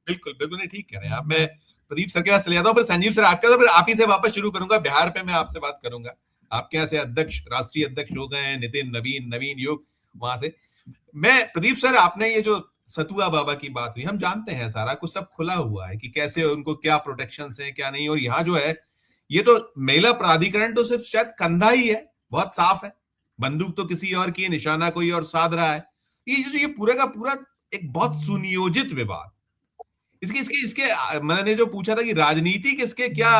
बिल्कुल बिल्कुल, नहीं ठीक कह रहे हैं आप। मैं प्रदीप सर के पास चले जाता हूँ, फिर संजीव सर आपके, तो फिर आप ही से वापस शुरू करूंगा। बिहार पे मैं आपसे बात करूंगा, आपके यहाँ से अध्यक्ष, राष्ट्रीय अध्यक्ष हो गए हैं नितिन, नवीन, नवीन योग, वहां से मैं प्रदीप सर, आपने ये जो सतुआ बाबा की बात हुई, हम जानते हैं सारा कुछ सब खुला हुआ है कि कैसे उनको क्या प्रोटेक्शन है क्या नहीं। और यहाँ जो है ये तो महिला प्राधिकरण तो सिर्फ शायद कंधा ही है, बहुत साफ है, बंदूक तो किसी और की है, निशाना कोई और साध रहा है। ये पूरा का पूरा एक बहुत सुनियोजित विवाद। इसके इसके इसके मैंने जो पूछा था कि राजनीति किसके क्या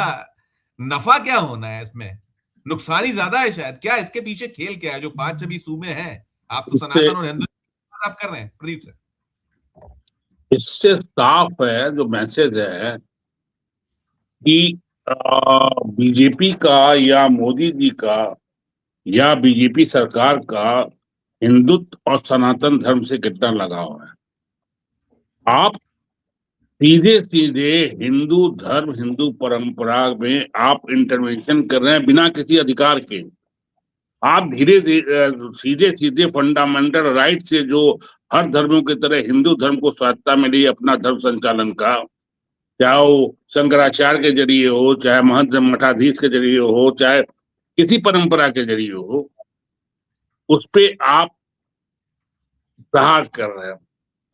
नफा क्या होना है इसमें, नुकसान ही ज्यादा है शायद, क्या इसके पीछे खेल क्या है जो 5 छवि सूबे हैं। आप तो सनातन और हिंदू आप कर रहे हैं प्रदीप सर। इससे साफ है जो मैसेज है कि बीजेपी का या मोदी जी का या बीजेपी सरकार का हिंदुत्व और सनातन धर्म से कितना लगाव है। आप सीधे सीधे हिंदू धर्म, हिंदू परंपरा में आप इंटरवेंशन कर रहे हैं बिना किसी अधिकार के। आप धीरे धीरे सीधे सीधे फंडामेंटल राइट से, जो हर धर्मों की तरह हिंदू धर्म को स्वायत्तता मिली अपना धर्म संचालन का, चाहे वो शंकराचार्य के जरिए हो, चाहे महंत मठाधीश के जरिए हो, चाहे किसी परंपरा के जरिए हो, उस पे आप प्रहार कर रहे हैं।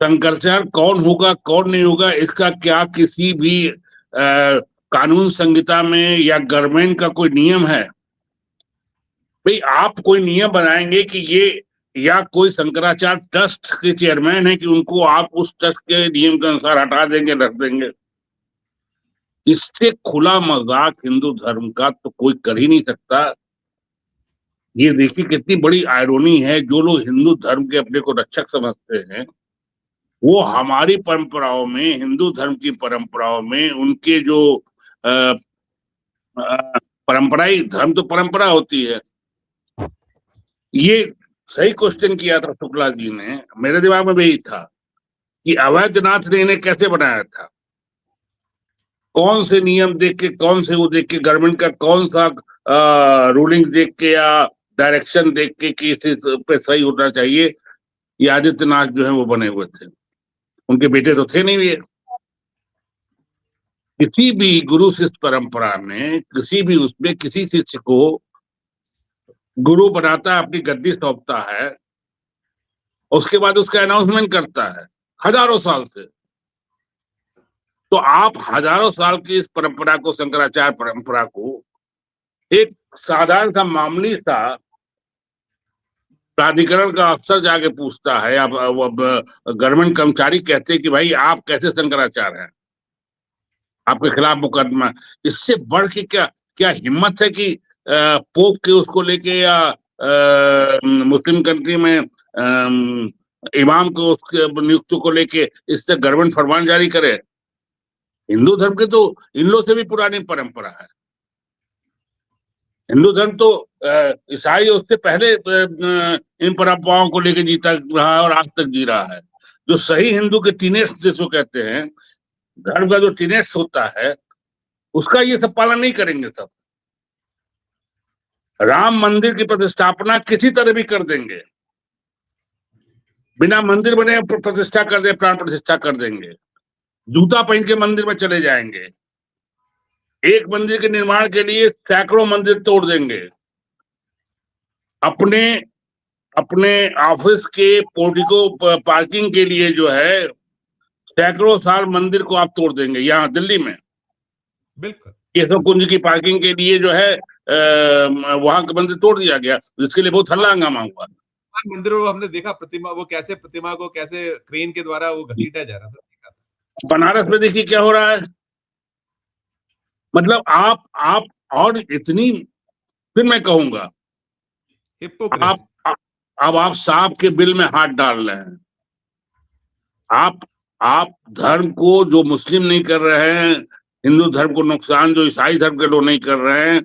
शंकराचार्य कौन होगा कौन नहीं होगा इसका क्या किसी भी कानून संहिता में या गवर्नमेंट का कोई नियम है? भाई आप कोई नियम बनाएंगे कि ये, या कोई शंकराचार्य ट्रस्ट के चेयरमैन है कि उनको आप उस ट्रस्ट के नियम के अनुसार हटा देंगे, रख देंगे? इससे खुला मजाक हिंदू धर्म का तो कोई कर ही नहीं सकता। ये देखिए कितनी बड़ी आयरोनी है, जो लोग हिंदू धर्म के अपने को रक्षक समझते हैं वो हमारी परंपराओं में, हिंदू धर्म की परंपराओं में, उनके जो परंपराई, धर्म तो परंपरा होती है। ये सही क्वेश्चन किया था शुक्ला जी ने, मेरे दिमाग में भी यही था कि अवैधनाथ ने इन्हें कैसे बनाया था, कौन से नियम देख के, कौन से वो देख के, गवर्नमेंट का कौन सा रूलिंग देख के या डायरेक्शन देख के कि इस पे सही होना चाहिए, ये आदित्यनाथ जो है वो बने हुए थे। उनके बेटे तो थे नहीं ये। किसी भी गुरु शिष्य परंपरा में, किसी भी उसमें किसी शिष्य को गुरु बनाता है, अपनी गद्दी सौंपता है, उसके बाद उसका अनाउंसमेंट करता है हजारों साल से। तो आप हजारों साल की इस परंपरा को, शंकराचार्य परंपरा को, एक साधारण सा मामूली सा प्राधिकरण का अफसर जाके पूछता है, या गवर्नमेंट कर्मचारी कहते हैं कि भाई आप कैसे शंकराचार्य हैं, आपके खिलाफ मुकदमा। इससे बढ़ के क्या क्या हिम्मत है कि पोप के उसको लेके, या मुस्लिम कंट्री में इमाम को, उसके नियुक्ति को लेके इससे गवर्नमेंट फरमान जारी करे? हिंदू धर्म के तो इन लोगों से भी पुरानी परंपरा है। हिंदू धर्म तो ईसाई उससे पहले इन परंपराओं को लेके जीता रहा है और आज तक जी रहा है। जो सही हिंदू के टीनेट्स जिसको कहते हैं, धर्म का जो टीनेट्स होता है, उसका ये सब पालन नहीं करेंगे। सब राम मंदिर की प्रतिष्ठापना किसी तरह भी कर देंगे, बिना मंदिर बने प्रतिष्ठा कर दे, प्राण प्रतिष्ठा कर देंगे, जूता पहन के मंदिर में चले जाएंगे, एक मंदिर के निर्माण के लिए सैकड़ों मंदिर तोड़ देंगे, अपने अपने ऑफिस के पोर्टिको पार्किंग के लिए जो है सैकड़ों साल मंदिर को आप तोड़ देंगे। यहाँ दिल्ली में बिल्कुल केशव कुंज की पार्किंग के लिए जो है वहां का मंदिर तोड़ दिया गया, जिसके लिए बहुत हल्ला हंगामा हुआ। मंदिरों को हमने देखा, प्रतिमा वो कैसे, प्रतिमा को कैसे क्रेन के द्वारा वो घसीटा जा रहा था। बनारस में देखिए क्या हो रहा है। मतलब आप और इतनी, फिर मैं कहूंगा आप अब आप सांप के बिल में हाथ डाल रहे हैं। आप धर्म को, जो मुस्लिम नहीं कर रहे हैं, हिंदू धर्म को नुकसान जो ईसाई धर्म के लोग नहीं कर रहे हैं,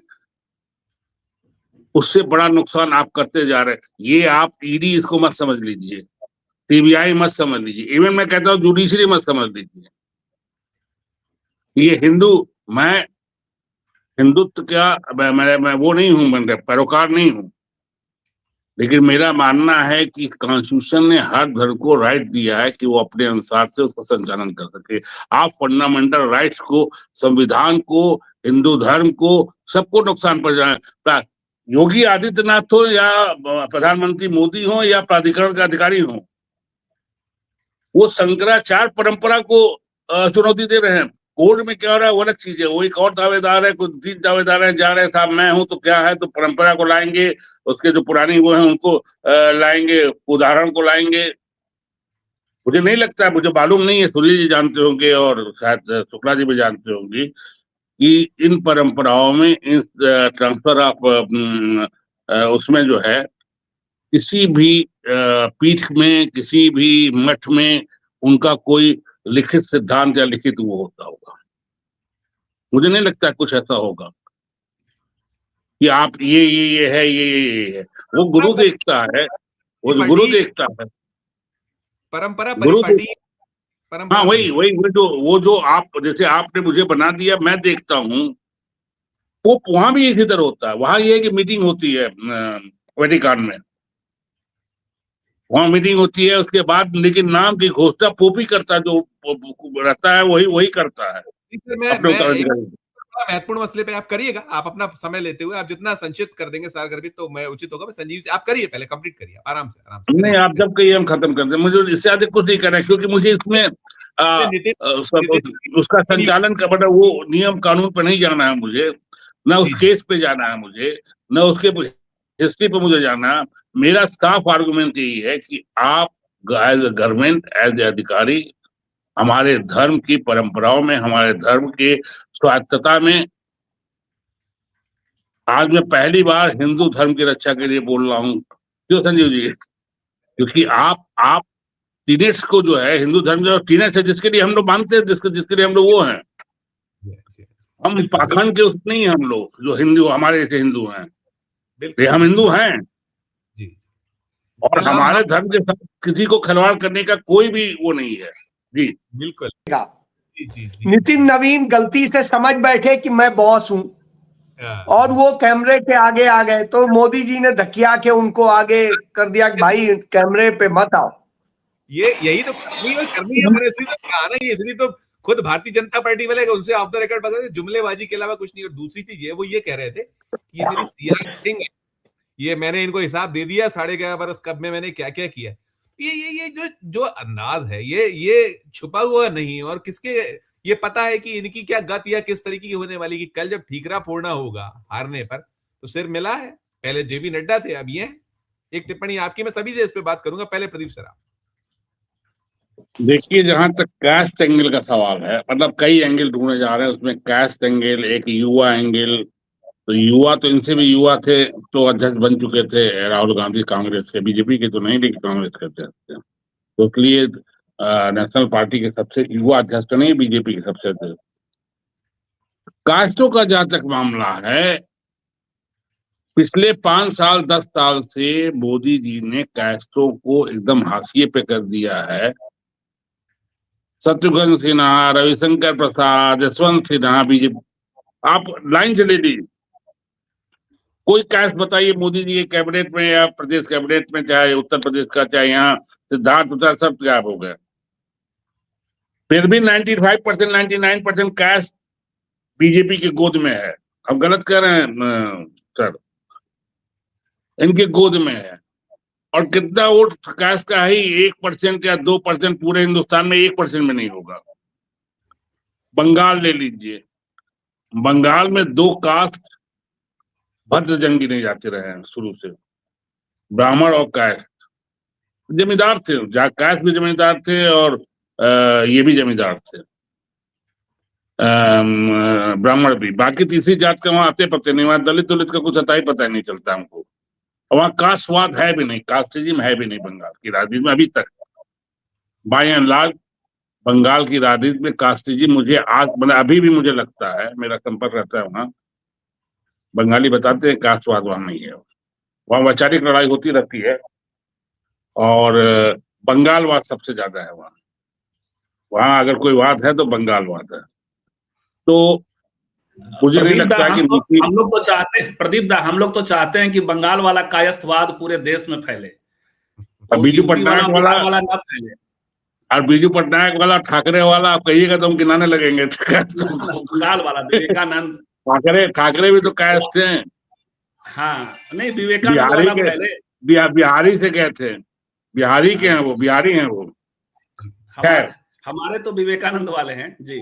उससे बड़ा नुकसान आप करते जा रहे हैं। ये आप ईडी इसको मत समझ लीजिए, सीबीआई मत समझ लीजिए, इवन मैं कहता हूँ जुडिशरी मत समझ लीजिए। ये मैं हिंदुत्व क्या, मैं वो नहीं हूं, मैं पैरोकार नहीं हूं, लेकिन मेरा मानना है कि कॉन्स्टिट्यूशन ने हर धर्म को राइट दिया है कि वो अपने अनुसार से उसका संचालन कर सके। आप फंडामेंटल राइट्स को, संविधान को, हिंदू धर्म को, सबको नुकसान पहुंचाए। योगी आदित्यनाथ हो या प्रधानमंत्री मोदी हो या प्राधिकरण के अधिकारी हो, वो शंकराचार्य परंपरा को चुनौती दे रहे हैं। कोर्ट में क्या हो रहा है वो अलग चीज है, वो एक और दावेदार है, कुछ 3 दावेदार है, जा रहे हैं साहब मैं हूं तो क्या है, तो परंपरा को लाएंगे, उसके जो पुरानी वो है उनको लाएंगे, उदाहरण को लाएंगे। मुझे नहीं लगता है, मुझे मालूम नहीं है, सूर्य जी जानते होंगे और शायद शुक्ला जी भी जानते होंगे कि इन परंपराओं में इस ट्रांसफर ऑफ उसमें जो है किसी भी पीठ में, किसी भी मठ में उनका कोई लिखित सिद्धांत या लिखित वो होता होगा। मुझे नहीं लगता कुछ ऐसा होगा कि आप ये है, ये है। वो गुरु देखता है, वो जो गुरु देखता है, परंपरा गुरु देख, परिपाटी, हाँ परंपरा वही वही वो जो आप, जैसे आपने मुझे बना दिया, मैं देखता हूँ, वो वहां भी इसी तरह होता है। वहां ये है कि मीटिंग होती है वेटिकन में, वहां मीटिंग होती है, उसके बाद लेकिन नाम की घोषणा पोप ही करता है, जो रहता है वही वही करता है अपने मैं एक उत्तराधिकारी। महत्वपूर्ण मसले पे आप करिएगा, आप अपना समय लेते हुए आप जितना संक्षिप्त कर देंगे सारगर्भित तो मैं उचित होगा। मैं संजीव से आप करिए, पहले कंप्लीट करिए, आराम से नहीं, आप करिए। जब कहिए हम खत्म कर दें, मुझे इससे अधिक कुछ नहीं करना है, क्योंकि मुझे इसमें नितिन सब नितिन उसका संचालन का मतलब वो नियम कानून पे नहीं जाना है मुझे, ना उस जी जी केस पे जाना है मुझे, ना उसके हिस्ट्री पे मुझे जाना है। मेरा साफ आर्गुमेंट यही है कि आप as a government, as a अधिकारी, हमारे धर्म की परंपराओं में, हमारे धर्म के स्वायत्तता में, आज मैं पहली बार हिंदू धर्म की रक्षा के लिए बोल रहा हूँ। क्यों संजीव जी? क्योंकि आप टीनेट्स को जो है, हिंदू धर्म जो टीनेट्स है, जिसके लिए हम लोग मानते हैं, जिसके लिए हम लोग वो हैं, हम बिल्कुल बिल्कुल पाखंड के उस नहीं हैं, हम लोग जो हिंदू हमारे जैसे हिंदू हैं, ये बिल्कुल हम हिंदू बिल्कुल हैं। जी और हम हमारे धर्म के साथ किसी को खिलवाड़ करने का कोई भी वो नहीं है जी। बिल्कुल जी जी जी नितिन नवीन गलती से समझ बैठे कि मैं बॉस हूं और हाँ, वो कैमरे के आगे आ गए, तो मोदी जी ने धकिया के उनको आगे कर दिया कि भाई कैमरे पे मत आओ। ये यही तो करनी है मैंने इसलिए तो कहा ना, ये इसलिए तो खुद भारतीय जनता पार्टी वाले उनसे ऑफ द रिकॉर्ड बता, जुमलेबाजी के अलावा कुछ नहीं। और दूसरी चीज ये, वो ये कह रहे थे कि ये मेरी सीआर रेटिंग है, ये मैंने इनको हिसाब दे दिया 11.5 बरस कब में मैंने क्या क्या किया। ये जो जो अंदाज है, ये छुपा हुआ नहीं, और किसके ये पता है कि इनकी क्या गत या किस तरीके की होने वाली, कि कल जब ठीकरा फोड़ना होगा हारने पर तो सिर मिला है। पहले जेपी नड्डा थे, अब ये एक टिप्पणी आपकी, मैं सभी से इस पे बात करूंगा, पहले प्रदीप सर। देखिए, जहां तक कास्ट एंगल का सवाल है, मतलब कई एंगल ढूंढे जा रहे हैं, उसमें कास्ट एंगल, एक युवा एंगल। तो युवा तो इनसे भी युवा थे, तो अध्यक्ष बन चुके थे राहुल गांधी, कांग्रेस के, बीजेपी के तो नहीं, लेकिन कांग्रेस के अध्यक्ष थे, तो इसलिए नेशनल पार्टी के सबसे युवा अध्यक्ष तो नहीं, बीजेपी के सबसे अध्यक्ष। कास्टों का जहां तक मामला है, पिछले 5 साल 10 साल से मोदी जी ने कास्टों को एकदम हाशिए पे कर दिया है। शत्रुघ्न सिन्हा, रविशंकर प्रसाद, यशवंत सिन्हा, बीजेपी, आप लाइन से ले लीजिए, कोई कास्ट बताइए मोदी जी के कैबिनेट में या प्रदेश कैबिनेट में, चाहे उत्तर प्रदेश का, चाहे यहाँ सिद्धार्थ उत्तर, सब गायब हो गए। फिर भी 95%, 99% कास्ट बीजेपी के गोद में है। हम गलत कह रहे हैं सर? इनके गोद में है। और कितना वोट कास्ट का ही 1% या 2%, पूरे हिंदुस्तान में 1% में नहीं होगा। बंगाल ले लीजिए, बंगाल में 2 कास्ट भद्र जंगी नहीं जाते रहे हैं शुरू से, ब्राह्मण और कास्ट, जमींदार थे, कास्ट भी जमींदार थे और ये भी जमींदार थे, ब्राह्मण भी। बाकी तीसरी जात का वहां आते पते नहीं, वहां दलित दलित का कुछ अता ही पता नहीं चलता हमको। वहां कास्ट स्वाद है भी नहीं, कास्टिज्म है भी नहीं बंगाल की राजनीति में अभी तक। बाय एंड लार्ज बंगाल की राजनीति में कास्टिज्म, मुझे आज मतलब अभी भी मुझे लगता है, मेरा संपर्क रहता है वहां, बंगाली बताते हैं कास्टवाद वहां नहीं है। वहां वैचारिक लड़ाई होती रहती है और बंगालवाद सबसे ज्यादा है वहां। वहां अगर कोई वाद है तो बंगालवाद है। तो मुझे नहीं प्रदीप दा, लगता है कि नीति हम लोग तो चाहते हैं, प्रदीप दा, हम लोग तो चाहते हैं कि बंगाल वाला कायस्थवाद पूरे देश में फैले, तो बीजू यूपी वाला, पटनायक वाला बिहार वाला ना फैले। और बीजू पटनायक वाला, ठाकरे वाला, आप कहिएगा तो हम गिनाने लगेंगे। बंगाल वाला विवेकानंद, ठाकरे भी तो कायस्थ हैं। हाँ नहीं, विवेकानंद बिहारी वाला के फैले। बिहारी से गए थे, बिहारी के हैं वो, बिहारी हैं वो। खैर, हमारे तो विवेकानंद वाले हैं जी।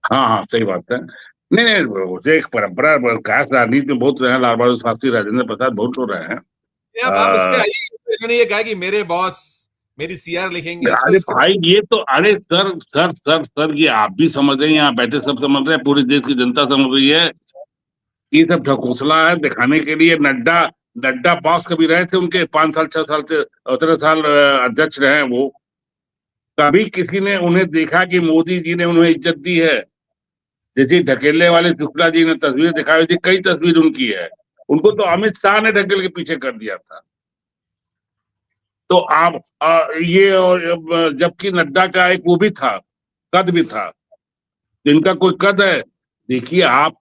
हाँ हाँ, सही बात है। नहीं नहीं, उसे एक परंपरा, कायस्थ राजनीति में बहुत रहे हैं, लाल बहादुर शास्त्री, राजेंद्र प्रसाद बहुत हो रहे हैं। आप इसमें आइए, इन्होंने ये कहा कि मेरे बॉस मेरी सीआर लिखेंगे। अरे भाई, ये तो, अरे सर, ये आप भी समझ रहे हैं, यहाँ बैठे सब समझ रहे हैं, पूरी देश की जनता समझ रही है। ये सब ढकोसला है दिखाने के लिए। नड्डा बॉस कभी रहे थे उनके, 5 साल 6 साल से 17 साल अध्यक्ष रहे हैं वो। कभी किसी ने उन्हें देखा कि मोदी जी ने उन्हें इज्जत दी है? जैसे ढकेले वाले शुक्ला जी ने तस्वीर दिखाई थी, कई तस्वीर उनकी है, उनको तो अमित शाह ने ढकेल के पीछे कर दिया था। तो आप ये, और जबकि नड्डा का एक वो भी था, कद भी था, इनका कोई कद है? देखिए आप,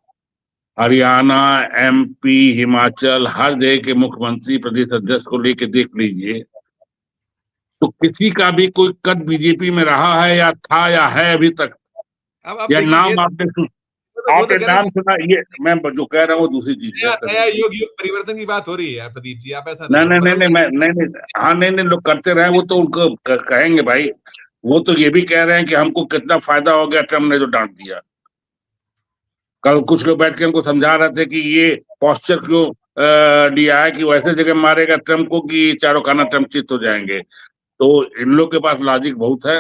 हरियाणा, एमपी, हिमाचल, हर जगह के मुख्यमंत्री, प्रदेश अध्यक्ष को लेके देख लीजिए, तो किसी का भी कोई कद बीजेपी में रहा है या था या है अभी तक? या नाम आपने नाम सुना? ये मैं जो कह रहा हूँ दूसरी चीज है। नया युग परिवर्तन की बात हो रही है प्रदीप जी, आप ऐसा नहीं, हाँ, नहीं, लोग करते रहे, वो तो उनको कहेंगे भाई। वो तो ये भी कह रहे हैं कि हमको कितना फायदा हो गया ट्रम्प ने जो डांट दिया। कल कुछ लोग बैठ के हमको समझा रहे थे कि ये पॉस्चर क्यों लिया है, कि वैसे जगह मारेगा ट्रम्प को कि चारों खाना ट्रम्प चित हो जाएंगे। तो इन लोग के पास लॉजिक बहुत है।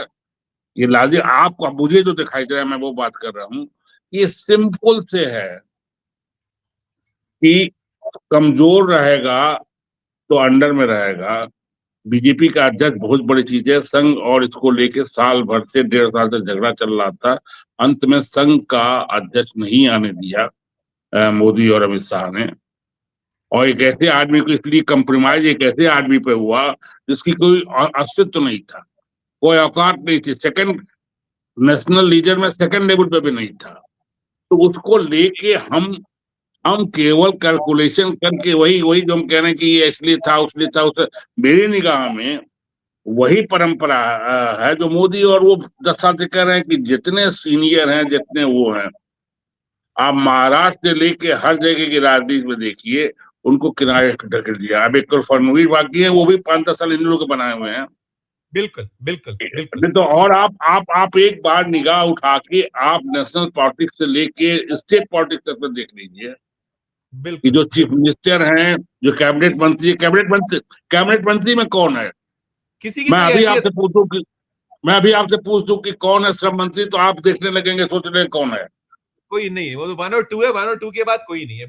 ये लॉजिक आपको, मुझे जो दिखाई दे रहा है, मैं वो बात कर रहा हूँ। ये सिंपल से है कि कमजोर रहेगा तो अंडर में रहेगा। बीजेपी का अध्यक्ष बहुत बड़ी चीज है। संघ और इसको लेके साल भर से, 1.5 साल से झगड़ा चल रहा था। अंत में संघ का अध्यक्ष नहीं आने दिया मोदी और अमित शाह ने। और एक ऐसे आदमी को, इसलिए कंप्रोमाइज एक ऐसे आदमी पे हुआ जिसकी कोई अस्तित्व नहीं था, कोई औकात नहीं थी, सेकंड नेशनल लीडर में सेकंड लेवल पे भी नहीं था। तो उसको लेके हम केवल कैलकुलेशन करके, वही जो हम कह रहे हैं कि ये इसलिए था उसलिए था, उसे मेरी निगाह में वही परंपरा है जो मोदी और वो 10 साल से कह रहे हैं कि जितने सीनियर हैं, जितने वो हैं, आप महाराष्ट्र से लेके हर जगह की राजनीति में देखिए, उनको किनारे ढकेल दिया। अब एक फडणवीस बाकी है, वो भी 5-10 साल इन लोगों के बनाए हुए हैं। बिल्कुल। तो और आप एक बार निगाह उठा के आप नेशनल पॉलिटिक्स से लेके स्टेट पॉलिटिक्स तक देख लीजिए कि जो चीफ मिनिस्टर हैं, जो कैबिनेट मंत्री में कौन है? किसी की मैं अभी आपसे पूछ दूं कि कौन है श्रम मंत्री, तो आप देखने लगेंगे, सोच रहे कौन है? कोई नहीं है, वो तो 1 और 2 है, 1 और 2 के बाद कोई नहीं है।